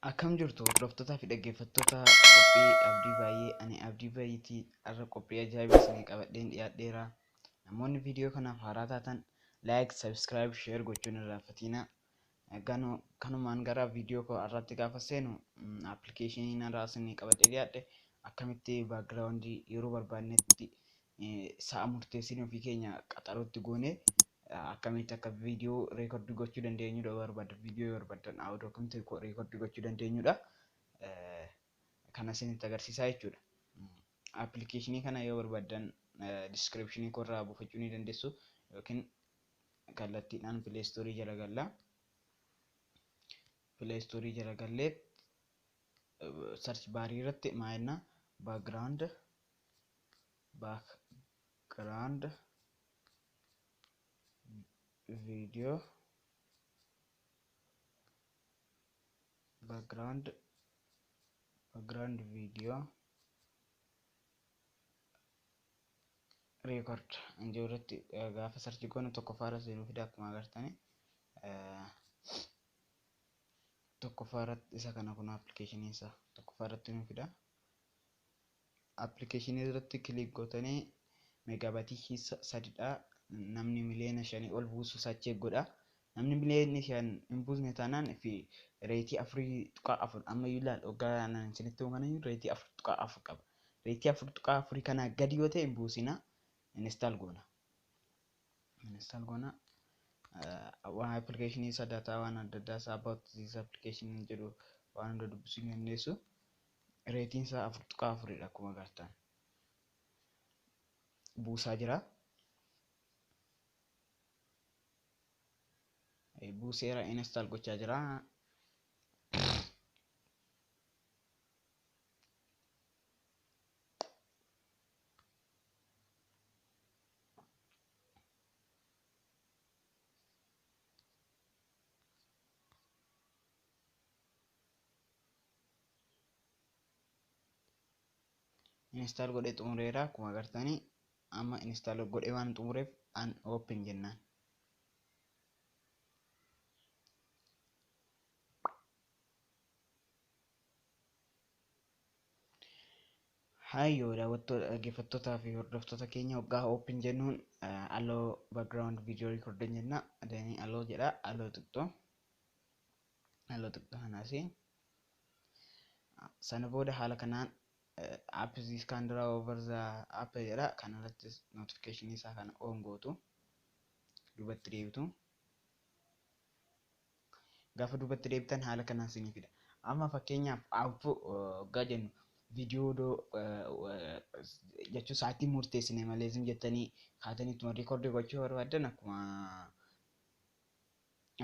Akkam jirtu hordoftoota fi dhaggeeffattoota qophii abdii baay'ee ani abdii baay'eetii irra qophii ajaa'ibaa isinii qabadheen dhiyaadheera. Namoonni viidiyoo kanaaf haaraa taatan like, subscribe, share gochuun hin irraanfatina. Kanumaan gara viidiyoo koo irratti gaafa seenu appilikeeshinii irraa isinii qabadhee dhiyaadhe akkamitti baakgiraawundii yeroo barbaannetti sa'a murteessinee ofii keenya qaxarootti goone akkamitti akka viidiyoo reekordii gochuu dandeenyudha barbaaddan viidiyoo barbaadan audio akkamitti reekordii gochuu dandeenyudha kana isinitti agarsiisaa jechuudha. Appilikeeshinii kana yoo barbaadan descriptionii korraa buufachuu ni dandeessu yookiin kallattiidhaan Play Store jala galla. Play Store jala gallee search bar irratti maayina background video background video record injirratti gaafa search goonu tokko faara seenuu fida akkuma agartani tokko faaratti isa kana kun appilikeeshinii isa tokko faaratti nu fida. Appilikeeshinii irratti kilik gootanii meegaabaaytii 3 namni miliyoona 5 ol buusu saachee godha. Namni miliyoona 5 hin buusne taanaan fi reetii 4.4 amma ilaal ogaanaan isinitti hooganayu reetii 4.4 qaba. Reetii 4.4 kana gadi yoo ta'e hin buusina. Install goona waan appilikeeshinii isa data waan adda addaa isaa about this application jedhu waan hunda dubbisuu ni dandeessu. Reetiin isaa 4.4 dha akkuma agartan buusaa jira. Buuseera install gochaa jira. Install godhee xumureera akkuma agartanii amma install godhee waan xumureef an open jennaan. Hayyoo dhaggeeffattootaa fi hordoftoota keenya waggaa open jennuun allow background video record jenna. Adanii allow jedha allow xiqqoo kanaasi sana booda haala kanaan app this can draw over the app jedha. Kanarratti notification isaa kana on gootu duubatti deebitu. Gaafa duubatti deebitan haala kanaan isinii fida. Amma fakkeenyaaf app waggaa jennu viidiyoo jechuun sa'aatii murteessine malee isin jettanii kaatanii tuma reekordii gochuu barbaadan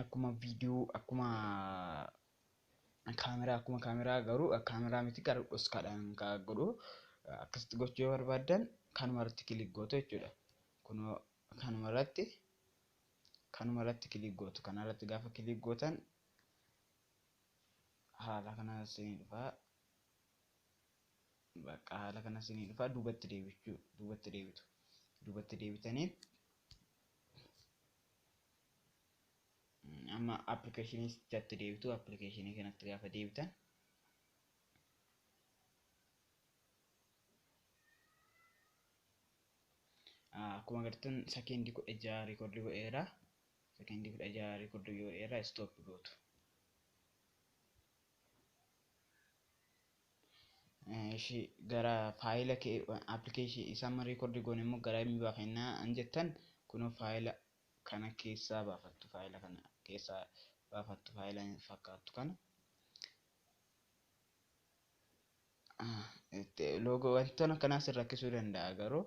akkuma viidiyoo akkuma kaameraa garuu kaameraa miti gara dhuskaadhaan godhu akkasitti gochuu barbaadan kanuma irratti kilik gootu jechuudha. Kun kanuma irratti kilik gootu. Kana irratti gaafa kilik gootan haala kana isinii dhufa. Bakka haala kana isinii dhufa duubatti deebitanii amma appilikeeshinii itti deebitu. Appilikeeshinii kanatti gaafa deebitan akkuma agartan sekeendii 16 reekordii godheera. Sekeendii 16 reekordii godheera. Stop gootu. Gara faayila appilikeeshinii isa amma reekordii goone immoo gara inni baafannaa anjettan kunoo faayila kana keessaa baafattu. Faayila kana keessaa baafattu faayila fakkaattu kana loogoo wantoota akkanaa sirrakkisuu danda'a garuu